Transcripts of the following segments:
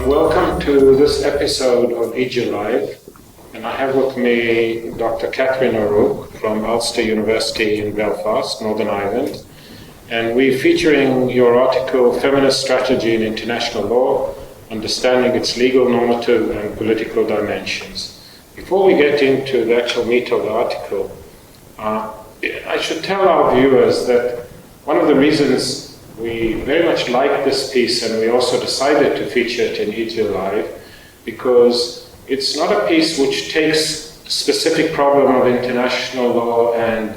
Welcome to this episode of EJIL Live, and I have with me Dr. Catherine O'Rourke from Ulster University in Belfast, Northern Ireland, and we're featuring your article, Feminist Strategy in International Law, Understanding its Legal, Normative and Political Dimensions. Before we get into the actual meat of the article, I should tell our viewers that one of the reasons we very much like this piece, and we also decided to feature it in EJIL Live, because it's not a piece which takes a specific problem of international law and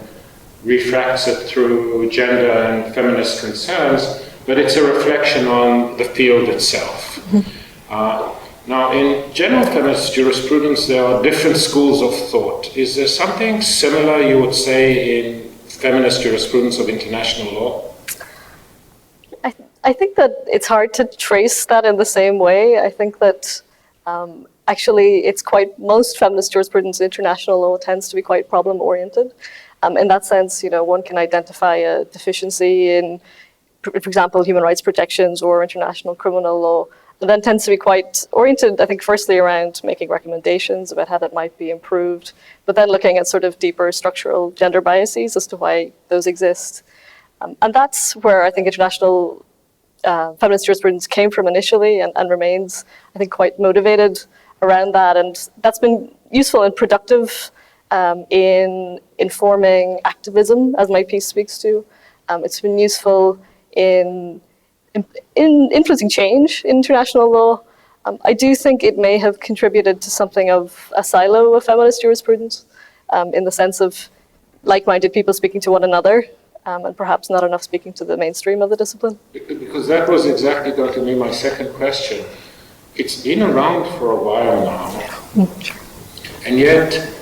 refracts it through gender and feminist concerns, but it's a reflection on the field itself. Now, in general feminist jurisprudence, there are different schools of thought. Is there something similar, you would say, in feminist jurisprudence of international law? I think that it's hard to trace that in the same way. I think that actually it's most feminist jurisprudence in international law tends to be quite problem-oriented. In that sense, one can identify a deficiency in, for example, human rights protections or international criminal law, and then tends to be quite oriented, I think, firstly around making recommendations about how that might be improved, but then looking at sort of deeper structural gender biases as to why those exist. And that's where I think international feminist jurisprudence came from initially and remains, I think, quite motivated around that. And that's been useful and productive in informing activism, as my piece speaks to. It's been useful in influencing change in international law. I do think it may have contributed to something of a silo of feminist jurisprudence in the sense of like-minded people speaking to one another, and perhaps not enough speaking to the mainstream of the discipline. Because that was exactly going to be my second question. It's been around for a while now, and yet,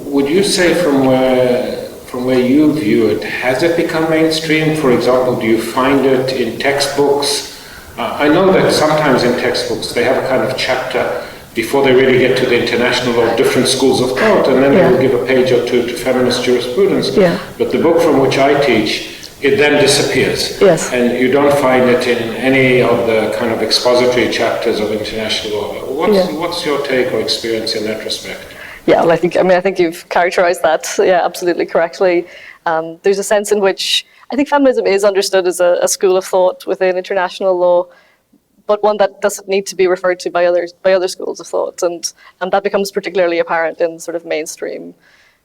would you say from where you view it, has it become mainstream? For example, do you find it in textbooks? I know that sometimes in textbooks they have a kind of chapter before they really get to the international law, different schools of thought, and then they will give a page or two to feminist jurisprudence. But the book from which I teach, it then disappears. And you don't find it in any of the kind of expository chapters of international law. What's your take or experience in that respect? Yeah, well, I think you've characterized that, absolutely correctly. There's a sense in which I think feminism is understood as a school of thought within international law, but one that doesn't need to be referred to by other schools of thought, and that becomes particularly apparent in sort of mainstream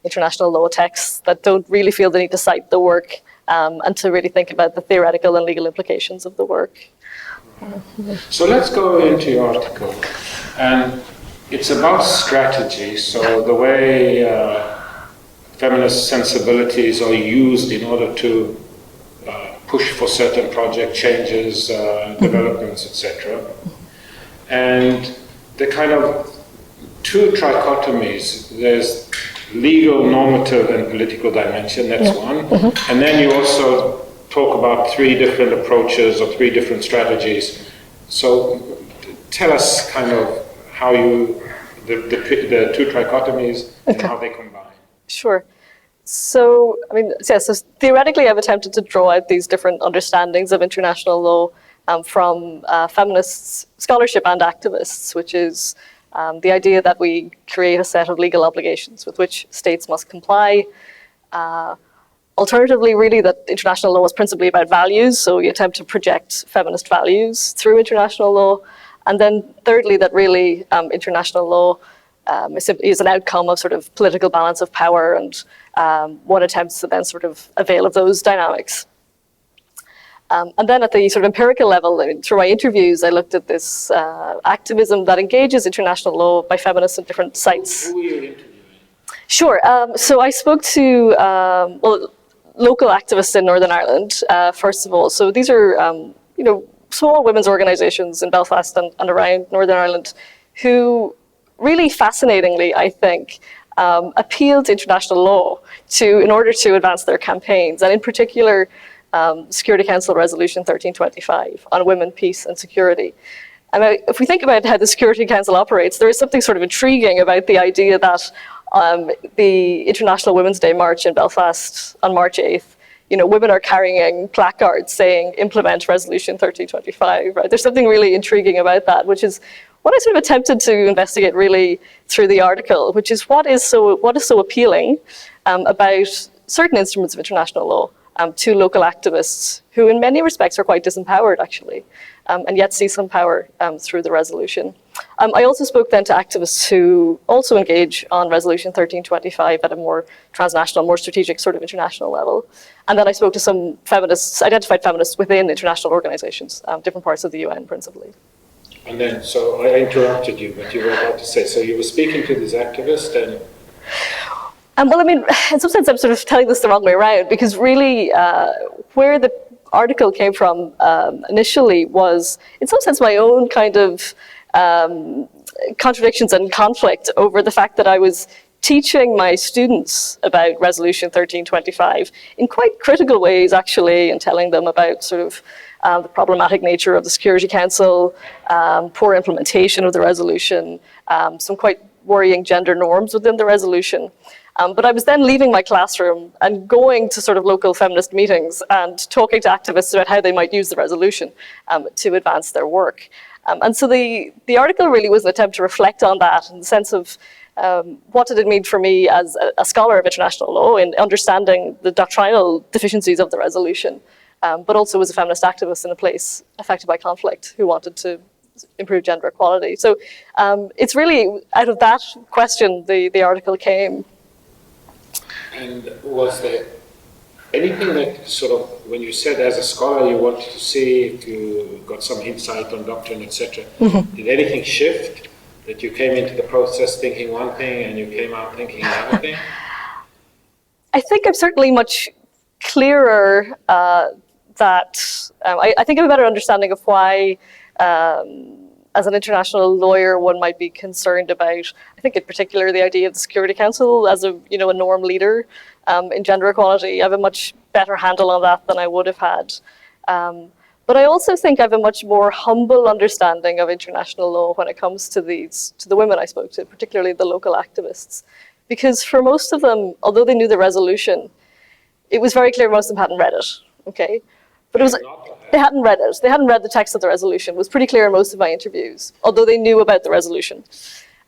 international law texts that don't really feel the need to cite the work and to really think about the theoretical and legal implications of the work. So let's go into your article, and it's about strategy. So the way feminist sensibilities are used in order to push for certain project changes, developments, etc. And the kind of two trichotomies, there's legal, normative and political dimension, that's one. And then you also talk about three different approaches or three different strategies. So tell us kind of how the two trichotomies and how they combine. Sure. So, so theoretically, I've attempted to draw out these different understandings of international law from feminist scholarship and activists, which is the idea that we create a set of legal obligations with which states must comply. Alternatively, really, that international law is principally about values, so we attempt to project feminist values through international law. And then thirdly, that really international law is an outcome of sort of political balance of power, and one attempts to then sort of avail of those dynamics. And then at the sort of empirical level, through my interviews, I looked at this activism that engages international law by feminists at different sites. Who were you interviewing? Sure. So I spoke to local activists in Northern Ireland, first of all. So these are small women's organisations in Belfast and around Northern Ireland who really fascinatingly, I think, appeal to international law in order to advance their campaigns, and in particular, Security Council Resolution 1325 on women, peace and security. And if we think about how the Security Council operates, there is something sort of intriguing about the idea that the International Women's Day March in Belfast on March 8th women are carrying placards saying implement Resolution 1325, right? There's something really intriguing about that, which is what I sort of attempted to investigate really through the article, which is what is so appealing about certain instruments of international law to local activists who in many respects are quite disempowered actually, and yet see some power through the resolution. I also spoke then to activists who also engage on Resolution 1325 at a more transnational, more strategic sort of international level. And then I spoke to some feminists, identified feminists within international organizations, different parts of the UN principally. And then, so I interrupted you, but you were about to say, so you were speaking to these activists and... Well, I mean, in some sense, I'm sort of telling this the wrong way around, because really where the article came from initially was, in some sense, my own kind of contradictions and conflict over the fact that I was teaching my students about Resolution 1325 in quite critical ways, actually, and telling them about sort of the problematic nature of the Security Council, poor implementation of the resolution, some quite worrying gender norms within the resolution. But I was then leaving my classroom and going to sort of local feminist meetings and talking to activists about how they might use the resolution to advance their work. And so the article really was an attempt to reflect on that in the sense of what did it mean for me as a scholar of international law in understanding the doctrinal deficiencies of the resolution, but also as a feminist activist in a place affected by conflict who wanted to improve gender equality. So it's really out of that question the article came. And was there anything that sort of, when you said as a scholar you wanted to see if you got some insight on doctrine, etc., did anything shift? That you came into the process thinking one thing and you came out thinking another thing? I think I'm certainly much clearer that I think I have a better understanding of why as an international lawyer, one might be concerned about, I think in particular, the idea of the Security Council as a norm leader in gender equality. I have a much better handle on that than I would have had. But I also think I have a much more humble understanding of international law when it comes to the women I spoke to, particularly the local activists. Because for most of them, although they knew the resolution, it was very clear most of them hadn't read it, okay? But it was, they hadn't read it. They hadn't read the text of the resolution. It was pretty clear in most of my interviews, although they knew about the resolution.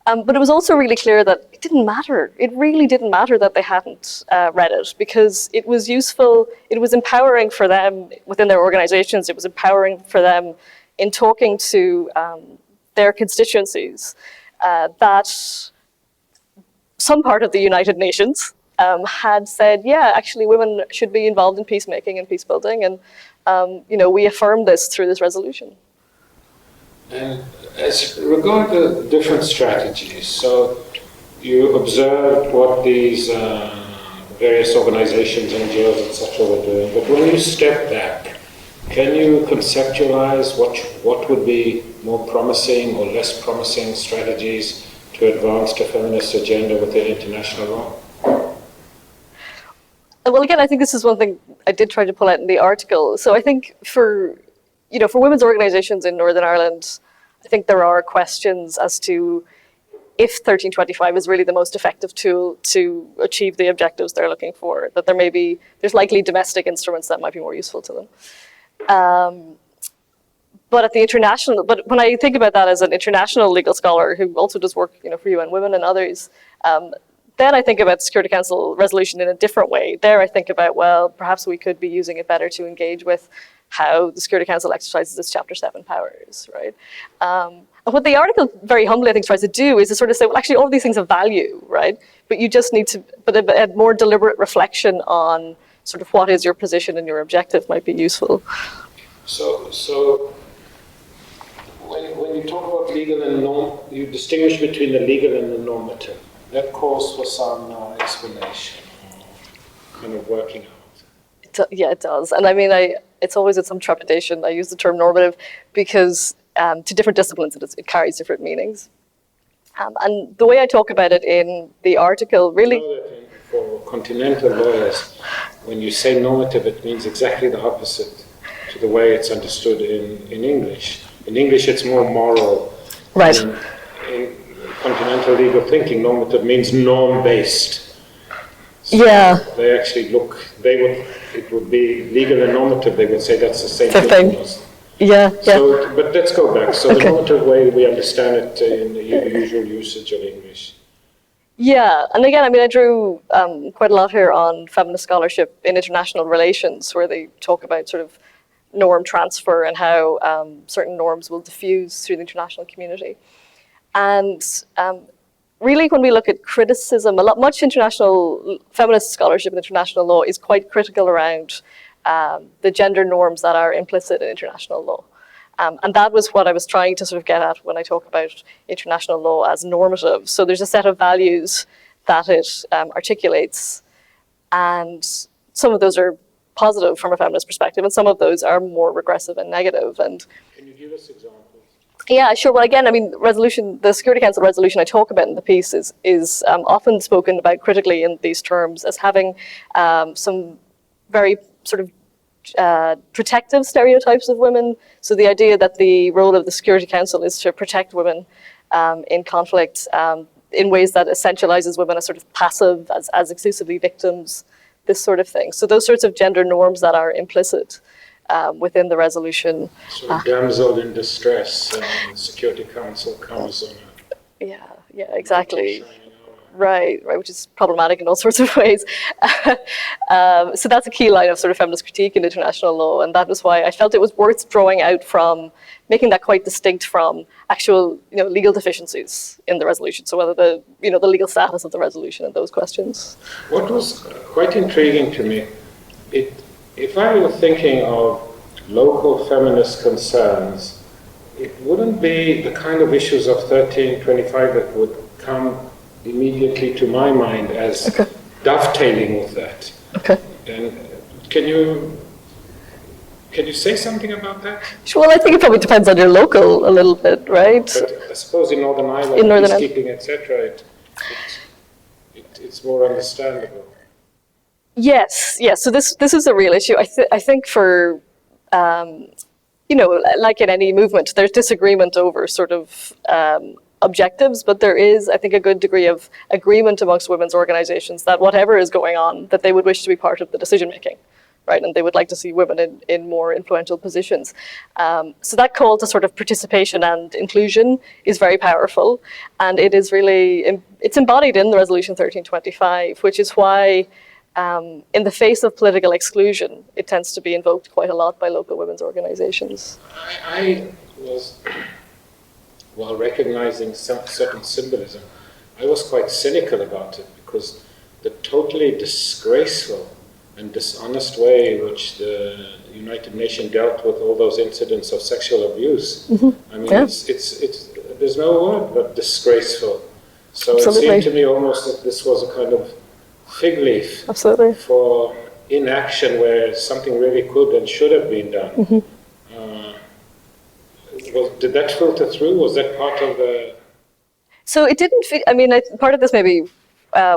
But it was also really clear that it didn't matter. It really didn't matter that they hadn't read it, because it was useful, it was empowering for them within their organizations, it was empowering for them in talking to their constituencies that some part of the United Nations had said, yeah, actually women should be involved in peacemaking and peace building, and we affirmed this through this resolution. And as regard to different strategies, so you observed what these various organizations, NGOs, etc. were doing, but when you step back, can you conceptualize what would be more promising or less promising strategies to advance the feminist agenda within international law? Well, again, I think this is one thing I did try to pull out in the article. So I think for women's organizations in Northern Ireland, I think there are questions as to if 1325 is really the most effective tool to achieve the objectives they're looking for, that there's likely domestic instruments that might be more useful to them. But when I think about that as an international legal scholar who also does work, for UN Women and others, then I think about the Security Council resolution in a different way. There I think about, well, perhaps we could be using it better to engage with how the Security Council exercises its Chapter 7 powers, right? And what the article very humbly, I think, tries to do is to sort of say, well, actually, all of these things have value, right? But you just need to, but a more deliberate reflection on sort of what is your position and your objective might be useful. So when you talk about legal and norm, you distinguish between the legal and the normative. That calls for some explanation, kind of working out. Yeah, it does. And I mean, it's always with some trepidation. I use the term normative because to different disciplines it carries different meanings. And the way I talk about it in the article really... You know that for continental lawyers, when you say normative, it means exactly the opposite to the way it's understood in English. In English, it's more moral. Right. In continental legal thinking, normative means norm-based. So yeah. They actually it would be legal and normative, they would say that's the same thing. thing. Yeah, So, but let's go back. So the normative way we understand it in the usual usage of English. Yeah, and again, I mean, I drew quite a lot here on feminist scholarship in international relations, where they talk about sort of norm transfer and how certain norms will diffuse through the international community. And really, when we look at criticism, much international feminist scholarship in international law is quite critical around the gender norms that are implicit in international law. And that was what I was trying to sort of get at when I talk about international law as normative. So there's a set of values that it articulates, and some of those are positive from a feminist perspective, and some of those are more regressive and negative. And can you give us examples? Yeah, sure. Well, again, I mean, the Security Council resolution I talk about in the piece is often spoken about critically in these terms as having some very sort of protective stereotypes of women. So the idea that the role of the Security Council is to protect women in conflict in ways that essentializes women as sort of passive, as exclusively victims, this sort of thing. So those sorts of gender norms that are implicit within the resolution. So damsel in distress, and the Security Council comes on a... Yeah, exactly. Right, which is problematic in all sorts of ways. So that's a key line of sort of feminist critique in international law, and that was why I felt it was worth drawing out from, making that quite distinct from actual, legal deficiencies in the resolution. So whether the legal status of the resolution and those questions. What was quite intriguing to me, if I were thinking of local feminist concerns, it wouldn't be the kind of issues of 1325 that would come immediately to my mind as dovetailing with that. Okay. And can you say something about that? Sure. Well, I think it probably depends on your local a little bit, right? But I suppose in Northern Ireland, peacekeeping, etc., it's more understandable. Yes. So this is a real issue. I think for like in any movement, there's disagreement over sort of objectives, but there is, I think, a good degree of agreement amongst women's organizations that whatever is going on, that they would wish to be part of the decision making, right? And they would like to see women in more influential positions. So that call to sort of participation and inclusion is very powerful, and it is really, it's embodied in the Resolution 1325, which is why in the face of political exclusion, it tends to be invoked quite a lot by local women's organizations. I was, while recognizing some certain symbolism, I was quite cynical about it, because the totally disgraceful and dishonest way in which the United Nations dealt with all those incidents of sexual abuse. I mean, it's there's no word but disgraceful. So Absolutely. It seemed to me almost that this was a kind of fig leaf Absolutely. For inaction where something really could and should have been done. Did that filter through? Was that part of the... So it didn't, part of this maybe,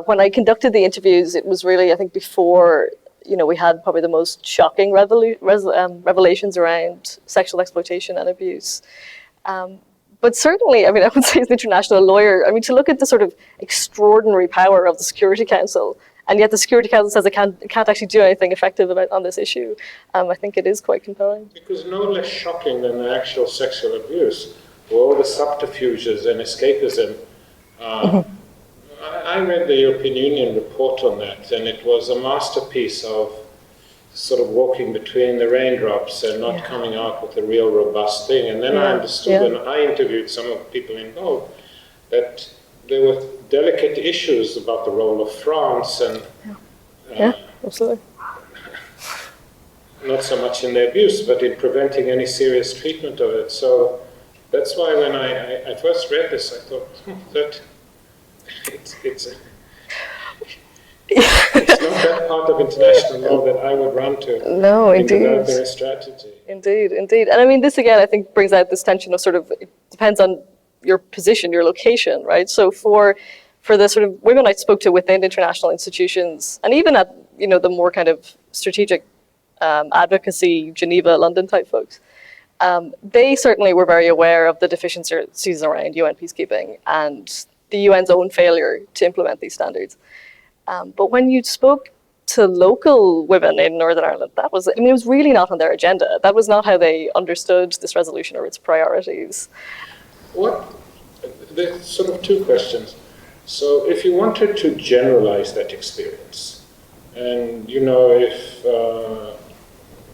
when I conducted the interviews, it was really, I think, before, we had probably the most shocking revelations around sexual exploitation and abuse. But certainly, I would say as an international lawyer, to look at the sort of extraordinary power of the Security Council, and yet the Security Council says it can't actually do anything effective on this issue, I think it is quite compelling. Because no less shocking than the actual sexual abuse, or all the subterfuges and escapism. I read the European Union report on that, and it was a masterpiece of sort of walking between the raindrops and not coming out with a real robust thing. And then I understood, when I interviewed some of the people involved, that there were delicate issues about the role of France and absolutely. Not so much in the abuse, but in preventing any serious treatment of it. So that's why when I first read this, I thought that it's not that part of international law that I would run to. No, indeed. In developing a strategy. Indeed. And this again, I think, brings out this tension of sort of, it depends on your position, your location, right? So for the sort of women I spoke to within international institutions, and even at, the more kind of strategic advocacy, Geneva, London type folks, they certainly were very aware of the deficiencies around UN peacekeeping and the UN's own failure to implement these standards. But when you spoke to local women in Northern Ireland, that was, I mean, it was really not on their agenda. That was not how they understood this resolution or its priorities. There's sort of two questions. So if you wanted to generalize that experience, and if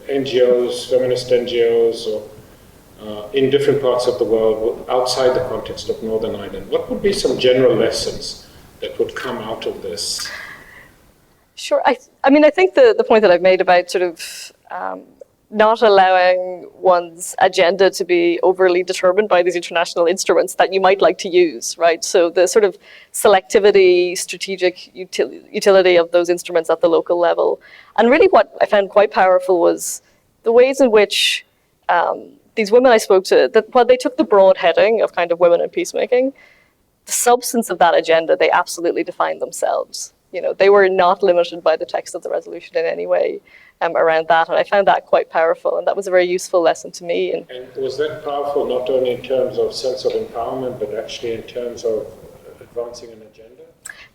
NGOs, feminist NGOs, or in different parts of the world outside the context of Northern Ireland, what would be some general lessons that would come out of this? Sure. I mean, I think the point that I've made about sort of not allowing one's agenda to be overly determined by these international instruments that you might like to use, right? So the sort of selectivity, strategic utility of those instruments at the local level. And really what I found quite powerful was the ways in which these women I spoke to, that while they took the broad heading of kind of women in peacemaking, the substance of that agenda, they absolutely defined themselves. They were not limited by the text of the resolution in any way around that, and I found that quite powerful, and that was a very useful lesson to me. And was that powerful not only in terms of sense of empowerment, but actually in terms of advancing an agenda?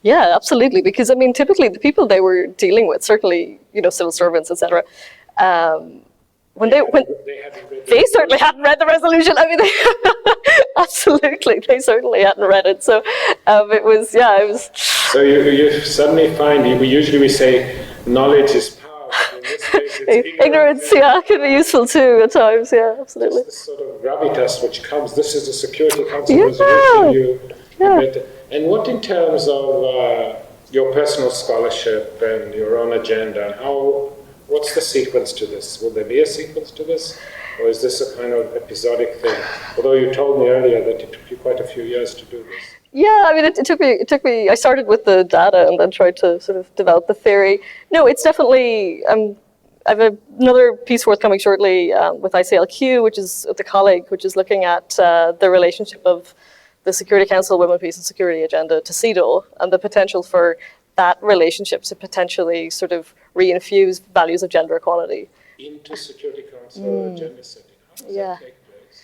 Yeah, absolutely, because I mean, typically the people they were dealing with, certainly, civil servants, etc., they certainly hadn't read the resolution. I mean, absolutely, they certainly hadn't read it. So it was. So you suddenly find, usually we say knowledge is power, but in this case it's ignorance. Yeah, can be useful too at times. Yeah, absolutely. It's this sort of gravitas which comes. This is the Security Council resolution. You read it. And what in terms of your personal scholarship and your own agenda, what's the sequence to this? Will there be a sequence to this? Or is this a kind of episodic thing? Although you told me earlier that it took you quite a few years to do this. Yeah, I mean, it took me, I started with the data and then tried to sort of develop the theory. No, it's definitely, I have another piece forthcoming shortly with ICLQ, which is the colleague, which is looking at the relationship of the Security Council Women, Peace and Security Agenda to CEDAW and the potential for that relationship to potentially sort of reinfuse values of gender equality. Into Security Council agenda setting. How does that take place?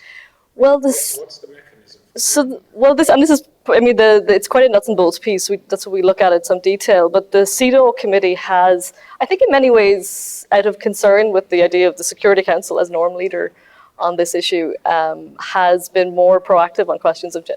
Well, what's the mechanism? This is, I mean, it's quite a nuts and bolts piece. That's what we look at in some detail. But the CEDAW committee has, I think in many ways, out of concern with the idea of the Security Council as norm leader on this issue, has been more proactive on questions of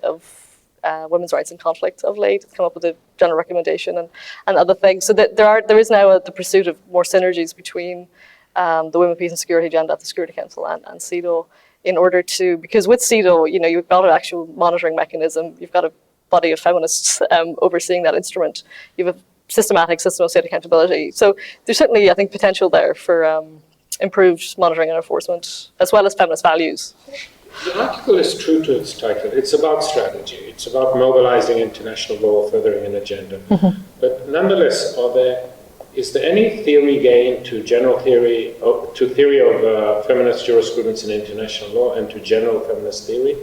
women's rights in conflict of late. It's come up with a general recommendation and other things. So that there is now the pursuit of more synergies between the Women, Peace and Security agenda at the Security Council and CEDAW, in order to, because with CEDAW, you've got an actual monitoring mechanism, you've got a body of feminists overseeing that instrument, you have a systematic system of state accountability. So there's certainly, I think, potential there for improved monitoring and enforcement, as well as feminist values. The article is true to its title. It's about strategy. It's about mobilizing international law, furthering an agenda. Mm-hmm. But nonetheless, is there any theory gained to general theory, to theory of feminist jurisprudence in international law and to general feminist theory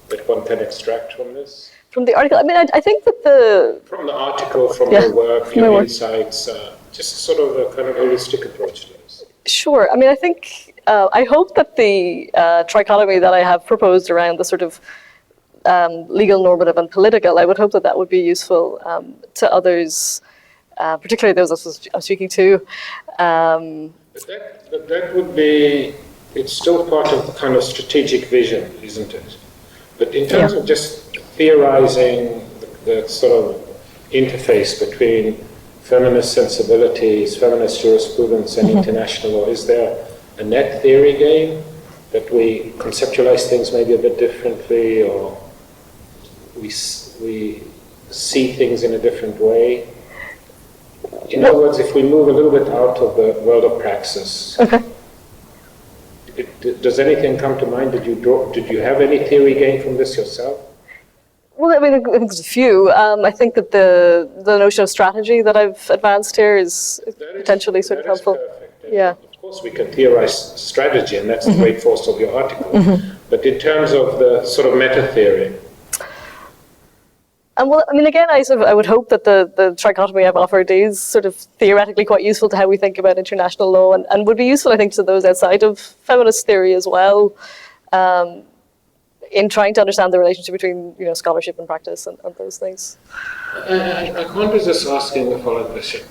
that one can extract from this? From the article? I mean, I think that From the article, from your work, your insights, just sort of a kind of holistic approach to this. Sure. I mean, I think, I hope that the trichotomy that I have proposed around the sort of legal, normative and political, I would hope that would be useful to others, particularly those I'm speaking to. But that would be, it's still part of the kind of strategic vision, isn't it? But in terms of just theorizing the sort of interface between feminist sensibilities, feminist jurisprudence and international law, is there a net theory game that we conceptualize things maybe a bit differently, or we see things in a different way? In other words, if we move a little bit out of the world of praxis, does anything come to mind? Did you have any theory gained from this yourself? Well, I mean, I think there's a few. I think that the notion of strategy that I've advanced here is potentially sort of helpful. Perfect. Yeah. Of course, we can theorize strategy, and that's the great force of your article. But in terms of the sort of meta theory. And well, I mean, again, I would hope that the trichotomy I've offered is sort of theoretically quite useful to how we think about international law, and would be useful, I think, to those outside of feminist theory as well. in trying to understand the relationship between scholarship and practice and those things. I can't resist asking the following question.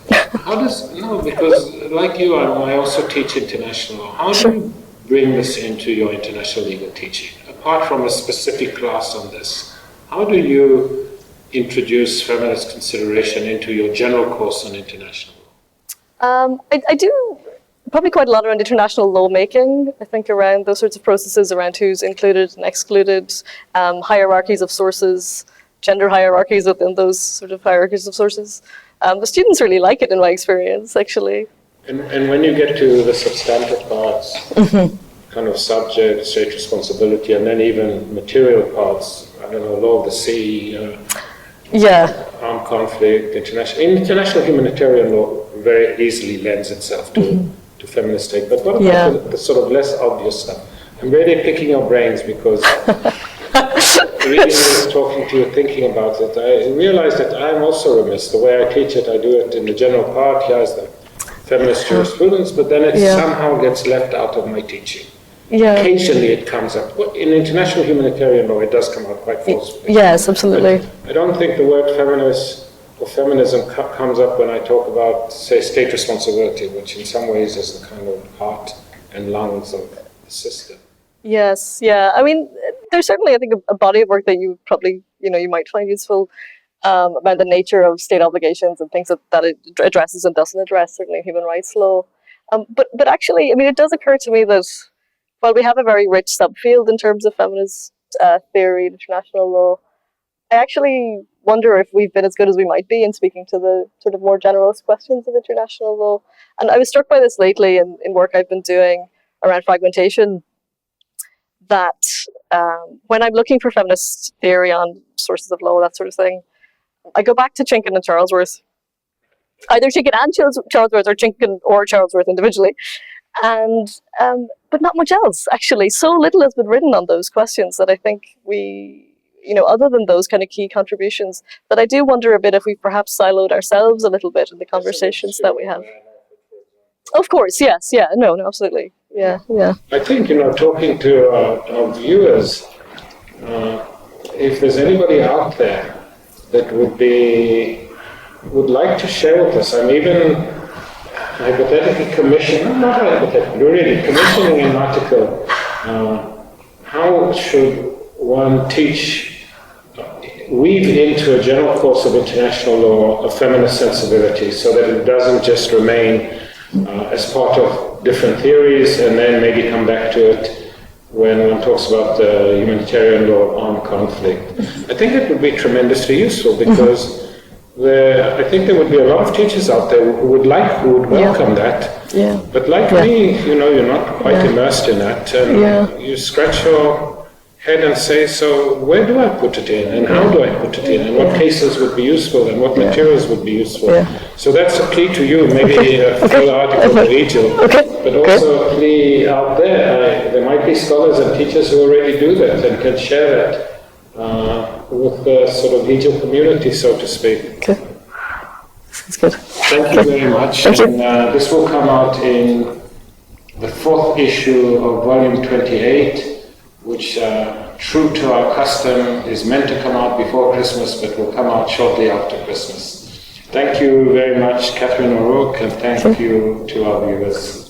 Because like you, I also teach international law. How do you bring this into your international legal teaching? Apart from a specific class on this, how do you introduce feminist consideration into your general course on international law? I do probably quite a lot around international lawmaking. I think around those sorts of processes, around who's included and excluded, hierarchies of sources, gender hierarchies within those sort of hierarchies of sources. The students really like it in my experience, actually. And when you get to the substantive parts, kind of subject, state responsibility, and then even material parts, I don't know, law of the sea, armed conflict, international humanitarian law very easily lends itself to feminist take. But what about the sort of less obvious stuff? I'm really picking your brains because reading this, talking to you, thinking about it, I realized that I'm also remiss. The way I teach it, I do it in the general part, here's the feminist jurisprudence, but then it somehow gets left out of my teaching. Occasionally it comes up. In international humanitarian law, it does come out quite forcefully. Yes, absolutely. But I don't think the word feminist or feminism comes up when I talk about, say, state responsibility, which in some ways is the kind of heart and lungs of the system. Yes, yeah. I mean, there's certainly, I think, a body of work that you probably, you might find useful about the nature of state obligations and things that it addresses and doesn't address, certainly human rights law. But actually, I mean, it does occur to me that while we have a very rich subfield in terms of feminist theory, international law, I actually wonder if we've been as good as we might be in speaking to the sort of more generalist questions of international law. And I was struck by this lately in work I've been doing around fragmentation, that when I'm looking for feminist theory on sources of law, that sort of thing, I go back to Chinkin and Charlesworth, either Chinkin and Charlesworth or Chinkin or Charlesworth individually, and but not much else, actually. So little has been written on those questions that I think we, other than those kind of key contributions, that I do wonder a bit if we perhaps siloed ourselves a little bit in the conversations that we have. Of course, yes, no, absolutely. Yeah. I think, talking to our viewers, if there's anybody out there that would like to share with us, I'm even hypothetically commissioning an article, how should one weave into a general course of international law a feminist sensibility so that it doesn't just remain as part of different theories and then maybe come back to it when one talks about the humanitarian law of armed conflict. I think it would be tremendously useful because I think there would be a lot of teachers out there who would welcome that. Yeah. But like me, you're not quite immersed in that. And you scratch your head and say, so where do I put it in? And how do I put it in? And what cases would be useful? And what materials would be useful? So that's a plea to you, maybe a full article for EJIL. But also a plea out there. There might be scholars and teachers who already do that and can share that with the sort of EJIL community, so to speak. Okay. That's good. Thank you very much. And this will come out in the 4th issue of volume 28, which, true to our custom, is meant to come out before Christmas, but will come out shortly after Christmas. Thank you very much, Catherine O'Rourke, and thank you to our viewers.